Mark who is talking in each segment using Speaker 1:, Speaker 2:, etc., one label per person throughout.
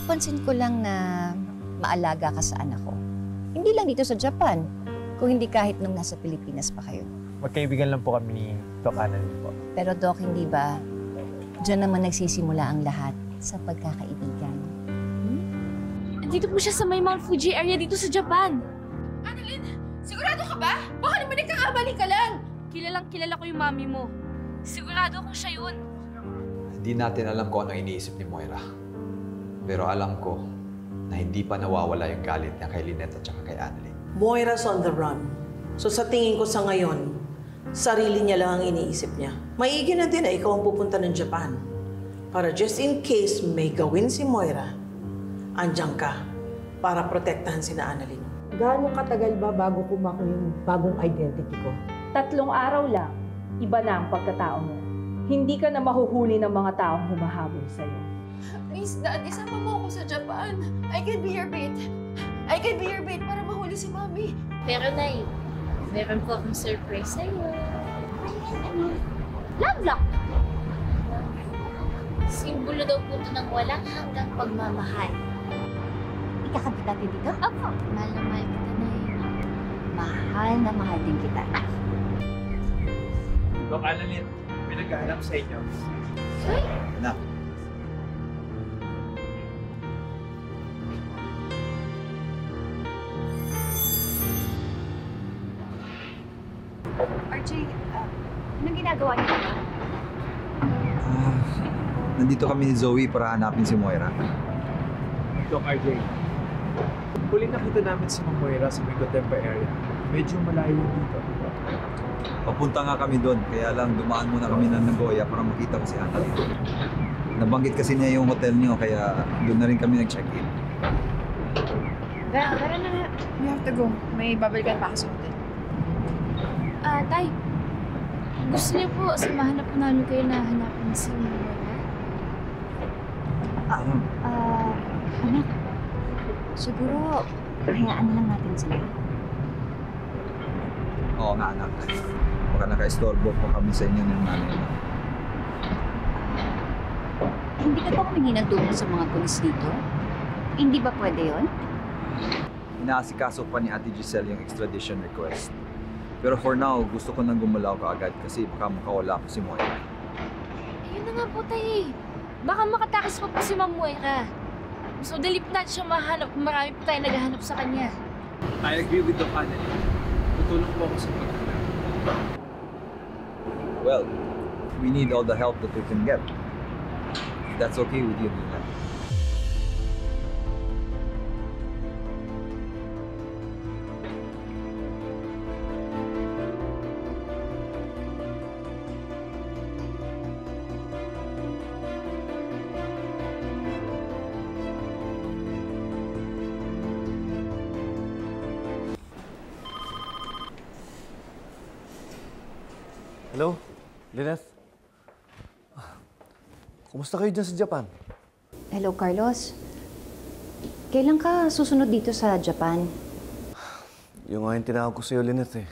Speaker 1: napapansin ko lang na maalaga ka sa anak ko. Hindi lang dito sa Japan, kung hindi kahit nung nasa Pilipinas pa kayo.
Speaker 2: Magkaibigan lang po kami ni Doc Annalyn po.
Speaker 1: Pero Doc, hindi ba, diyan naman nagsisimula ang lahat sa pagkakaibigan.
Speaker 3: Dito po siya sa may Mount Fuji area dito sa Japan.
Speaker 4: Annalyn, sigurado ka ba? Baka naman nagkakamali ka lang.
Speaker 3: Kilalang kilala ko yung mami mo. Sigurado kung siya yun.
Speaker 5: Hindi natin alam kung ano iniisip ni Moira. Pero alam ko na hindi pa nawawala yung galit niya kay Lynette at saka kay Annalyn.
Speaker 6: Moira's on the run. So sa tingin ko sa ngayon, sarili niya lang ang iniisip niya. Maigi na din na ikaw ang pupunta ng Japan. Para just in case may gawin si Moira, andyan ka para protektahan si Annalyn.
Speaker 7: Gaano katagal ba bago kumako yung bagong identity ko?
Speaker 8: 3 araw lang, iba na ang pagkatao mo. Hindi ka na mahuhuli ng mga taong humahabol sa'yo.
Speaker 4: Please, Dad, isama mo ako sa Japan. I can be your bait. I can be your bait para mahuli si Mami.
Speaker 3: Pero Nay, meron po akong surprise sa'yo. Love lock! Simbolo daw po ito ng walang hanggang pagmamahal.
Speaker 1: Ikakabit natin dito?
Speaker 3: Apo, mahal na mahal kita, Nay.
Speaker 1: Mahal na mahal din kita.
Speaker 2: Doc Annalyn, may naghahanap sa inyo.
Speaker 5: Anak.
Speaker 1: RJ, anong ginagawa niyo dito?
Speaker 5: Nandito kami ni Zoe para hanapin si Moira.
Speaker 2: Doc RJ, huli nakita namin si Ma'am Moira sa Migotempa area. Medyo malayo dito.
Speaker 5: Papunta nga kami doon, kaya lang dumaan muna kami ng Nagoya para makita ko si Annalyn. Nabanggit kasi niya yung hotel niyo, kaya doon na rin kami nag-check-in.
Speaker 4: Tara na nga. We have to go. May babalikan pa ako sa hotel.
Speaker 3: Tay, gusto niyo po samahan na po namin kayo na hanapin si Moira?
Speaker 1: Anak, siguro hayaan na lang natin sila.
Speaker 5: Oo nga, anak. Baka naka-istorbo po kami sa inyo ng nanay mo.
Speaker 1: Hindi ka ba humingi ng tulong sa mga pulis dito? Hindi ba pwede yon?
Speaker 5: Inaasikaso pa ni Ate Giselle yung extradition request. Pero for now, gusto ko nang gumalaw ka agad kasi baka makawala ko si Moira.
Speaker 3: Ayun na nga po, Tay. Baka makatakas pa po si Ma'am Moira. So, dalip natin siya mahanap. Marami po tayo naghahanap sa kanya.
Speaker 2: I agree with Doc Annalyn. Tutulong po ako sa pagkakas.
Speaker 5: Well, we need all the help that we can get. If that's okay with you, Lynette.
Speaker 9: Hello, Lynette. Kumusta kayo dyan sa Japan?
Speaker 1: Hello, Carlos. Kailan ka susunod dito sa Japan?
Speaker 9: Yung nga yung tinawag ko sa'yo, Lynette eh.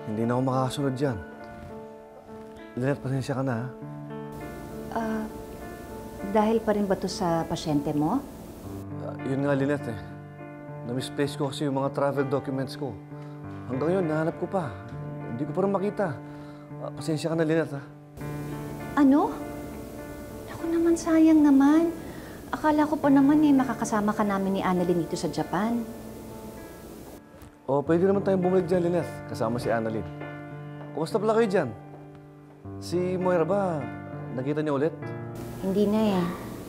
Speaker 9: Hindi na ako makakasunod dyan. Lynette, pasensya ka na ha?
Speaker 1: Dahil pa rin ba to sa pasyente mo?
Speaker 9: Yun nga, Lynette eh. Na-misplace ko kasi yung mga travel documents ko. Hanggang yun, nahanap ko pa. Hindi ko pa rin makita. Pasensya ka na, Lynette ha?
Speaker 1: Ano? Ako naman, sayang naman. Akala ko pa naman makakasama ka namin ni Annalyn dito sa Japan.
Speaker 9: Pwede naman tayong bumalik dyan, Lynette. Kasama si Annalyn. Kumusta pala kayo dyan? Si Moira ba, nakita niyo ulit?
Speaker 1: Hindi na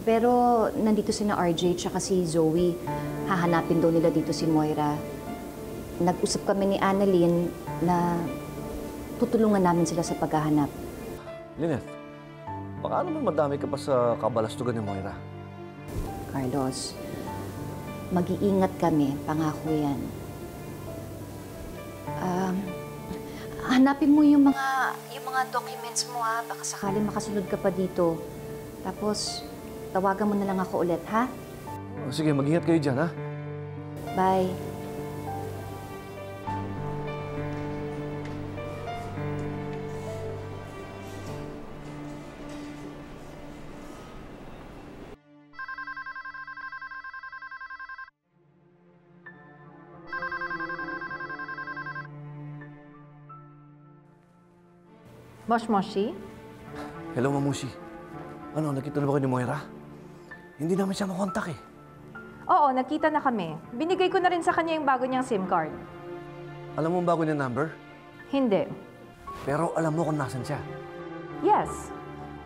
Speaker 1: Pero nandito sina RJ tsaka si Zoe. Hahanapin daw nila dito si Moira. Nag-usap kami ni Annalyn na tutulungan namin sila sa paghahanap.
Speaker 9: Lynette, baka naman madami ka pa sa kabalastugan ni Moira.
Speaker 1: Carlos, mag-iingat kami. Pangako yan. Hanapin mo yung mga documents mo ha. Baka sakaling makasunod ka pa dito. Tapos, tawagan mo na lang ako ulit, ha?
Speaker 9: Sige, mag-ingat kayo dyan, ha?
Speaker 1: Bye.
Speaker 8: Moshi?
Speaker 9: Hello, Mamushi. Ano, nakita na ba kayo ni Moira? Hindi namin siya makontak eh.
Speaker 8: Oo, nakita na kami. Binigay ko na rin sa kanya yung bago niyang SIM card.
Speaker 9: Alam mo ang bago niya number?
Speaker 8: Hindi.
Speaker 9: Pero alam mo kung nasan siya.
Speaker 8: Yes.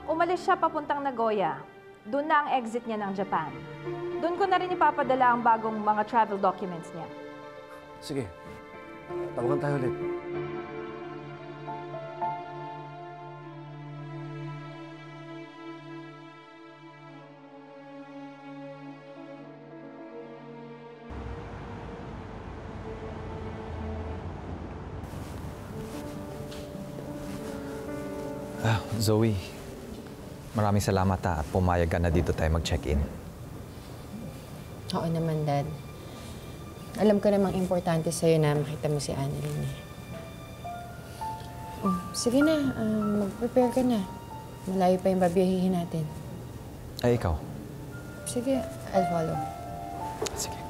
Speaker 8: Umalis siya papuntang Nagoya. Doon na ang exit niya ng Japan. Doon ko na rin ipapadala ang bagong mga travel documents niya.
Speaker 9: Sige, tawagan tayo ulit.
Speaker 10: Zoe, maraming salamat at pumayag ka na dito tayo mag-check-in.
Speaker 4: Oo naman, Dad. Alam ko namang importante sa'yo na makita mo si Annalyn eh. Sige na, mag-prepare ka na. Malayo pa yung babiyahihin natin.
Speaker 10: Ay, ikaw?
Speaker 4: Sige, I'll follow.
Speaker 10: Sige.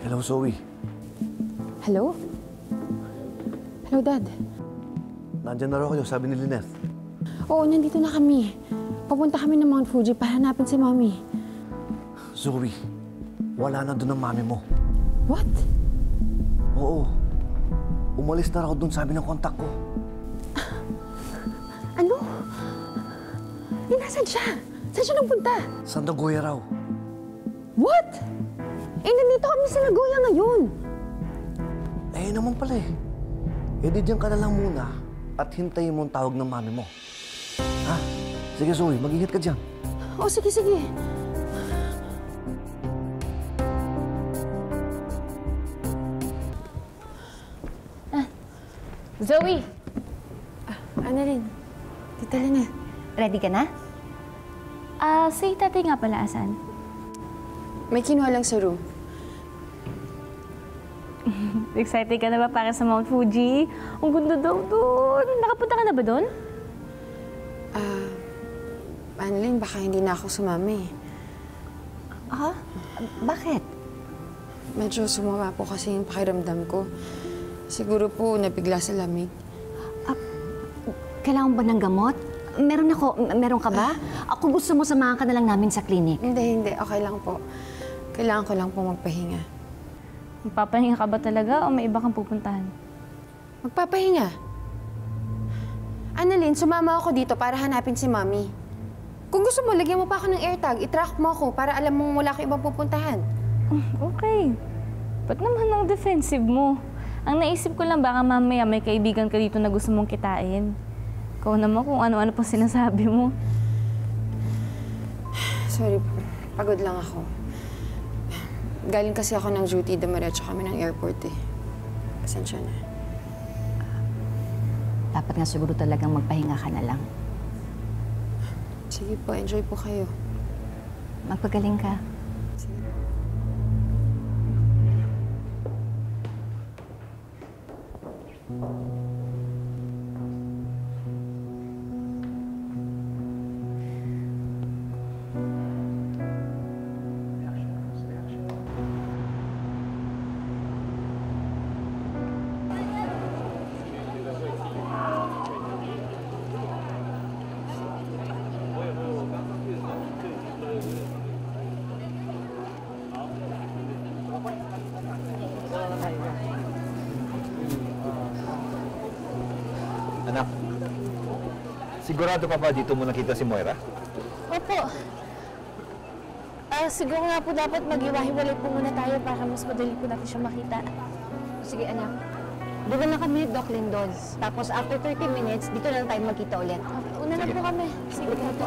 Speaker 9: Hello, Zoe.
Speaker 4: Hello? Hello, Dad.
Speaker 9: Nandyan na raw kayo, sabi ni Lynette.
Speaker 4: Oo, nandito na kami. Papunta kami ng Mount Fuji para hanapin si Mommy.
Speaker 9: Zoe, wala na doon ang mami mo.
Speaker 4: What?
Speaker 9: Oo. Umalis na raw doon, sabi ng kontak ko.
Speaker 4: Ano? Nasaan siya? Saan siya nagpunta?
Speaker 9: Sa Nagoya raw.
Speaker 4: What? Nandito kami sa Nagoya ngayon.
Speaker 9: Eh, naman pala eh. Eh, di dyan ka na lang muna at hintayin mo ang tawag ng mami mo. Ha? Sige, Zoe, mag-ingat ka dyan.
Speaker 4: Oo, sige, sige.
Speaker 3: Zoe!
Speaker 4: Annalyn, Tita Lynette.
Speaker 1: Ready ka na?
Speaker 3: Si tatay nga pala, asan?
Speaker 4: May kinuha lang sa room.
Speaker 3: Excited ka na ba para sa Mount Fuji? Ang ganda daw doon. Nakapunta ka na ba doon?
Speaker 4: Annalyn, baka hindi na ako sumama eh.
Speaker 1: Bakit?
Speaker 4: Medyo sumama po kasi yung pakiramdam ko. Siguro po nabigla sa lamig.
Speaker 1: Kailangan ba ng gamot? Meron ka ba? Ako gusto mo samahan ka na lang namin sa clinic.
Speaker 4: Hindi. Okay lang po. Kailangan ko lang po magpahinga.
Speaker 3: Magpapahinga ka ba talaga o may iba kang pupuntahan?
Speaker 4: Magpapahinga? Annalyn, sumama ako dito para hanapin si Mommy. Kung gusto mo, lagyan mo pa ako ng AirTag. I-track mo ako para alam mong wala ko ibang pupuntahan.
Speaker 3: Okay. Ba't naman ang defensive mo? Ang naisip ko lang baka mamaya may kaibigan ka dito na gusto mong kitain. Ikaw naman kung ano-ano pa sinasabi mo.
Speaker 4: Sorry, pagod lang ako. Galing kasi ako ng duty, dumiretso kami ng airport eh. Pasensya na.
Speaker 1: Dapat nga siguro talagang magpahinga ka na lang.
Speaker 4: Sige po, enjoy po kayo.
Speaker 1: Magpagaling ka.
Speaker 4: Sige.
Speaker 5: Anak, sigurado pa ba dito mo nakita si Moira?
Speaker 3: Opo. Siguro nga po dapat mag-iwahiwalay po muna tayo para mas madali po natin siya makita.
Speaker 1: Sige, anak. Doon na kami, Doc Lindon. Tapos after 30 minutes, dito na lang tayo magkita ulit.
Speaker 3: Okay, una na po kami. Sige po.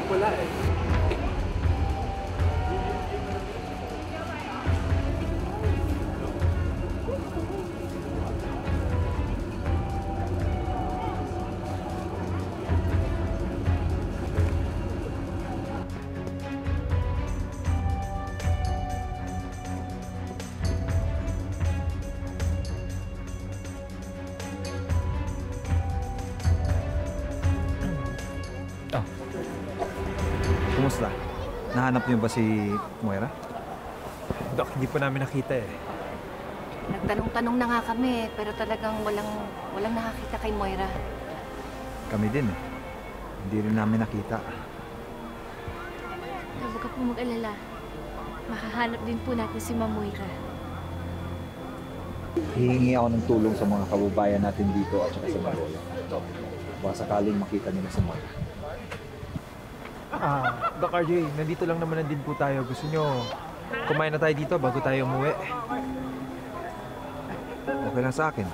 Speaker 2: Wala eh.
Speaker 5: Kumusta? Nahanap niyo ba si Moira?
Speaker 2: Dok, hindi po namin nakita eh.
Speaker 1: Nagtanong-tanong na nga kami, pero talagang walang nakakita kay Moira.
Speaker 5: Kami din eh. Hindi rin namin nakita.
Speaker 3: Huwag ka po mag-alala. Makahanap din po natin si Ma'am Moira.
Speaker 5: Hihingi ako ng tulong sa mga kababayan natin dito at saka sa Nagoya. Baka sakaling makita nila si Moira.
Speaker 2: Doc RJ, nandito lang naman din po tayo. Gusto nyo kumain na tayo dito bago tayo umuwi?
Speaker 5: Okay lang sa akin.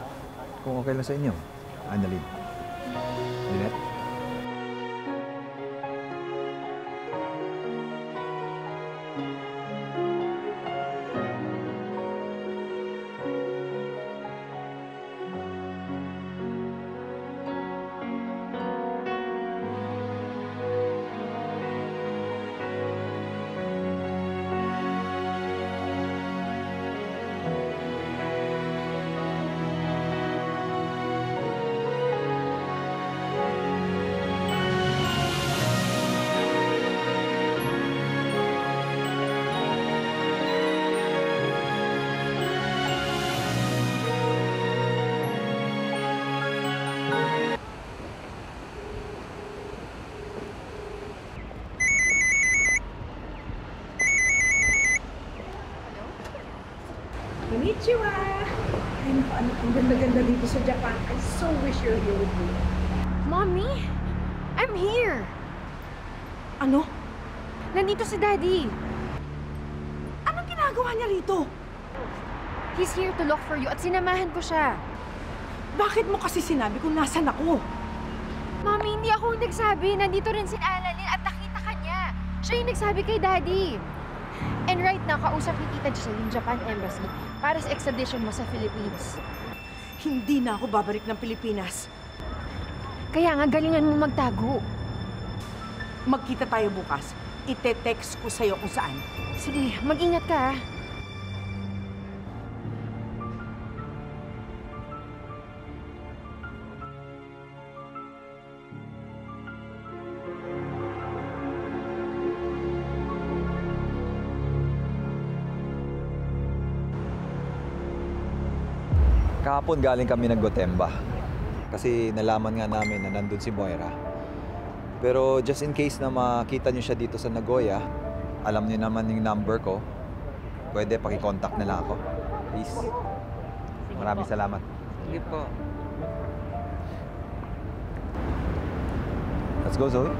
Speaker 5: Kung okay lang sa inyo. Annalyn. Lynette?
Speaker 7: Konnichiwa! Ay, naku, anak, ang ganda-ganda dito sa Japan. I so wish you're here with me.
Speaker 4: Mommy, I'm here.
Speaker 7: Ano?
Speaker 4: Nandito si Daddy.
Speaker 7: Anong ginagawa niya rito?
Speaker 4: He's here to look for you at sinamahan ko siya.
Speaker 7: Bakit mo kasi sinabi kung nasan ako?
Speaker 4: Mommy, hindi ako yung nagsabi. Nandito rin si Annalyn at nakita ka niya. Siya yung nagsabi kay Daddy. And right now, kausap ni Tita Giselle yung Japan Embassy para sa extradition mo sa Philippines.
Speaker 7: Hindi na ako babalik ng Pilipinas.
Speaker 4: Kaya nga, galingan mo magtago.
Speaker 7: Magkita tayo bukas. Ite-text ko sa'yo kung saan.
Speaker 4: Sige, mag-ingat ka, ah.
Speaker 5: Kahapon galing kami ng Gotemba. Kasi nalaman nga namin na nandun si Moira. Pero just in case na makita niyo siya dito sa Nagoya, alam niyo naman yung number ko. Pwede paki-contact na lang ako. Please. Maraming salamat.
Speaker 11: Sige po.
Speaker 5: Let's go, Zoe.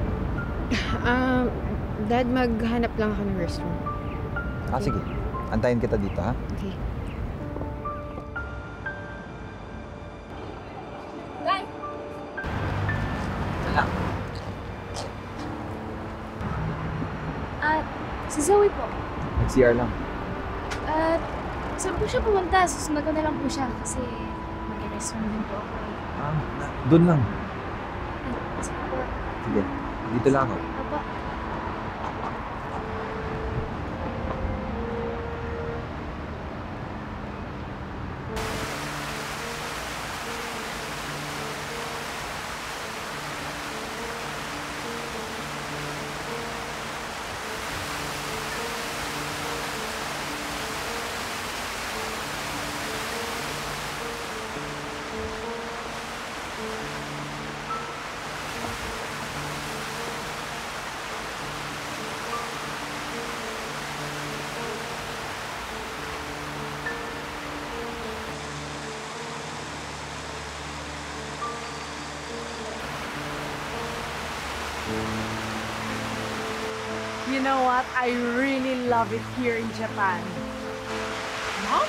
Speaker 4: Dad, maghanap lang ako ng restroom.
Speaker 5: Sige. Antayin kita dito, ha?
Speaker 4: Okay.
Speaker 3: Si Zoe po.
Speaker 5: Nag-CR lang.
Speaker 3: Saan po siya pumunta? Susunod ko na lang po siya kasi mag-restaurant din po ako.
Speaker 5: Doon lang.
Speaker 3: Sige po.
Speaker 5: Sige. Dito lang ako.
Speaker 3: Apa.
Speaker 7: You know what? I really love it here in Japan. Mom?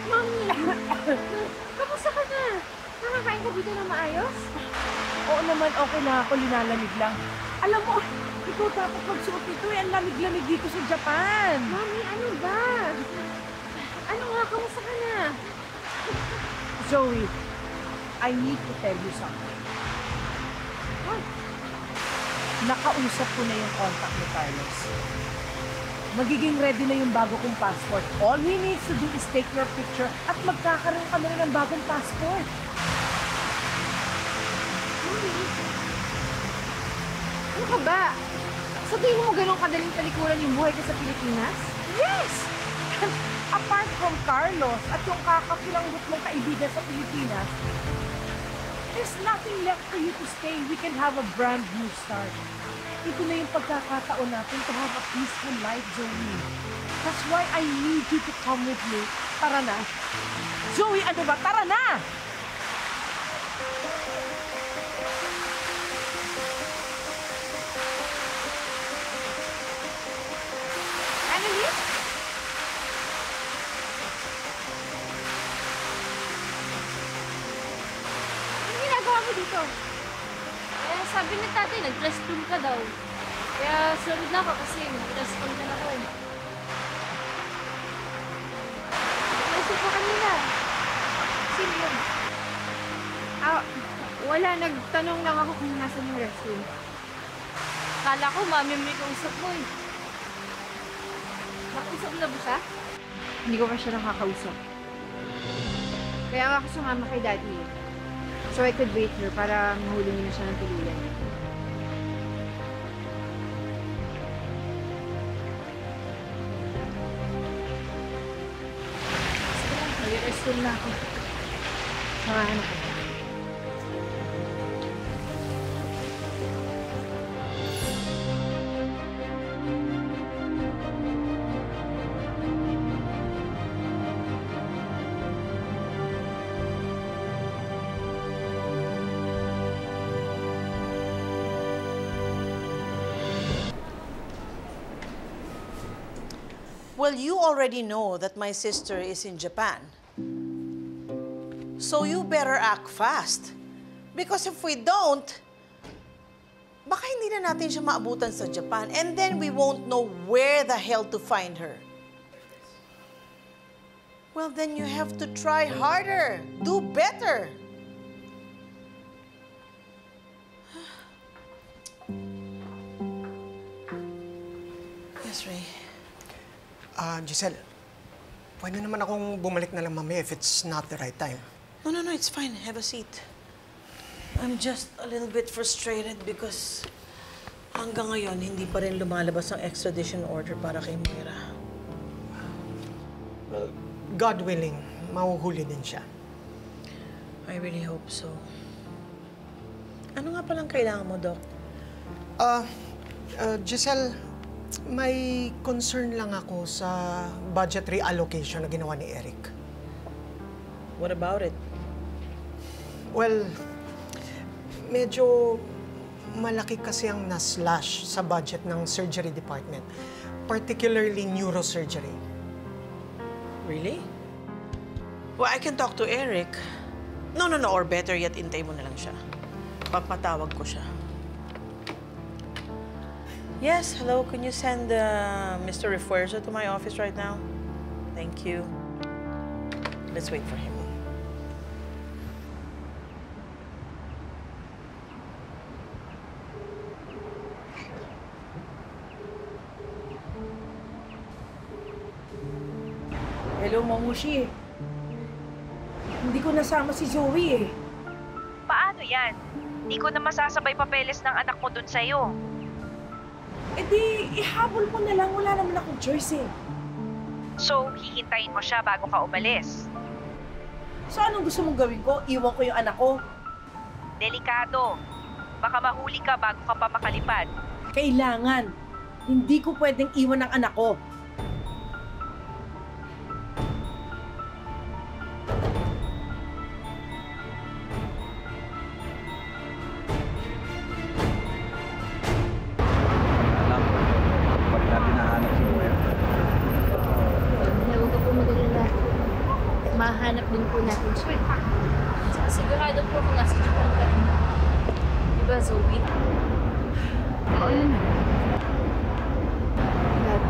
Speaker 4: Mommy! Kamusta ka na? Nakakain ka ba Nakauwi ka na maayos?
Speaker 7: Oo naman, okay lang ako, linalamig lang. Alam mo, ikaw dapat magsuot ito eh. Ang lamig-lamig dito sa Japan.
Speaker 4: Mami, ano ba? Ano nga? Kamusta ka na?
Speaker 7: Zoe, I need to tell you something.
Speaker 4: What?
Speaker 7: Nakausap ko na yung contact ni Carlos. Magiging ready na yung bago kong passport. All he needs to do is take your picture at magkakaroon ka na rin ng bagong passport.
Speaker 4: Mami, ano ka ba? Sa tingin mo ganun kadaling talikuran yung buhay ka sa Pilipinas?
Speaker 7: Yes! Apart from Carlos at yung kakapilanggot mong kaibigan sa Pilipinas, there's nothing left for you to stay. We can have a brand new start. Ito na yung pagkakataon natin to have a peaceful life, Zoe. That's why I need you to come with me. Tara na. Zoe, ano ba? Tara na!
Speaker 4: Annalyn? Anong ginagawa mo dito?
Speaker 3: Eh, sabi ni tatay, nag-restroom ka daw. Kaya sunod na ako kasi mag-restroom na ako.
Speaker 4: Naisip ko kanina. Sino yun? Wala. Nagtanong lang ako kung nasan yung restroom.
Speaker 3: Kala ko, mami, may kausap mo eh. Nakausap na ba siya?
Speaker 4: Hindi ko pa siya nakakausap. Kaya nga ako sumama kay Daddy. So I could wait here para mahuli niya na siya ng tuluyan.
Speaker 3: Sige lang, mag-restroom na ako.
Speaker 4: Samahan ko.
Speaker 6: Well, you already know that my sister is in Japan. So you better act fast. Because if we don't, baka hindi na natin siya maabutan sa Japan and then we won't know where the hell to find her. Well, then you have to try harder. Do better. Yes, Ray.
Speaker 11: Giselle, pwede naman akong bumalik na lang mamaya if it's not the right time.
Speaker 6: No, it's fine. Have a seat. I'm just a little bit frustrated because hanggang ngayon, hindi pa rin lumalabas ang extradition order para kay Moira.
Speaker 11: Well, God willing, mahuhuli din siya.
Speaker 6: I really hope so. Ano nga palang kailangan mo, Doc?
Speaker 11: Giselle, may concern lang ako sa budget reallocation na ginawa ni Eric.
Speaker 6: What about it?
Speaker 11: Well, medyo malaki kasi ang na-slash sa budget ng surgery department, particularly neurosurgery.
Speaker 6: Really? Well, I can talk to Eric. No, or better yet, intay mo na lang siya. Papatawag ko siya. Yes, hello. Can you send Mr. Refuerzo to my office right now? Thank you. Let's wait for him.
Speaker 7: Hello, Mamushi. Hindi ko nasama si Zoe eh.
Speaker 12: Paano yan? Hindi ko na masasabay papeles ng anak mo dun sa'yo.
Speaker 7: Eh di, ihabol mo na lang. Wala naman akong choice eh.
Speaker 12: So, hihintayin mo siya bago ka umalis.
Speaker 7: So, anong gusto mong gawin ko? Iwan ko yung anak ko?
Speaker 12: Delikado. Baka mahuli ka bago ka pa makalipad.
Speaker 7: Kailangan. Hindi ko pwedeng iwan ang anak ko.
Speaker 3: Mahanap din po natin siya. Sigurado po kung nasa Japan ka rin. Diba, Zoe?
Speaker 4: Oo naman. But,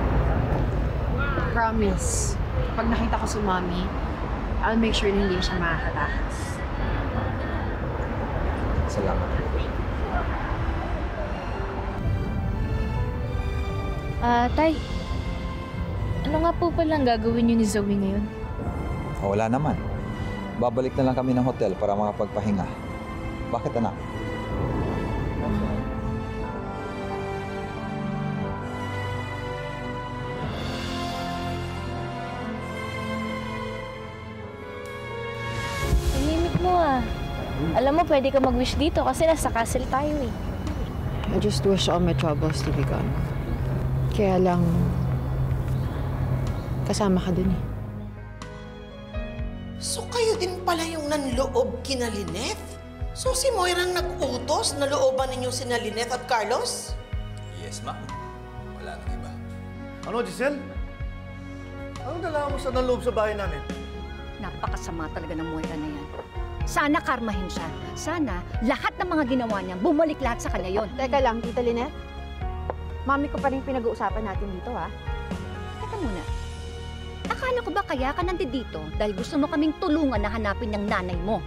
Speaker 4: promise, pag nakita ko si Mommy, I'll make sure na hindi siya makakatakas.
Speaker 5: Salamat.
Speaker 3: Tay, ano nga po palang gagawin niyo ni Zoe ngayon?
Speaker 5: Wala naman. Babalik na lang kami ng hotel para makapagpahinga. Bakit, anak?
Speaker 3: Inimik mo ah. Alam mo, pwede ka mag-wish dito kasi nasa castle tayo eh.
Speaker 4: I just wish all my troubles to be gone. Kaya lang, kasama ka dun eh.
Speaker 6: So kayo din pala yung nanloob kina Lynette? So si Moira ang nag-utos na looban ninyo sina Lynette at Carlos?
Speaker 5: Yes, ma'am. Wala nang iba.
Speaker 9: Ano, Giselle? Anong dala mo sa nanloob sa bahay namin?
Speaker 1: Napakasama talaga ng Moira na yan. Sana karmahin siya. Sana lahat ng mga ginawa niya, bumalik lahat sa kanya yon.
Speaker 4: Teka lang, Tita Lynette. Mami ko pa rin pinag-uusapan natin dito, ha?
Speaker 1: Teka muna. Akala ko ba kaya ka nandito dahil gusto mo kaming tulungan na hanapin ng nanay mo?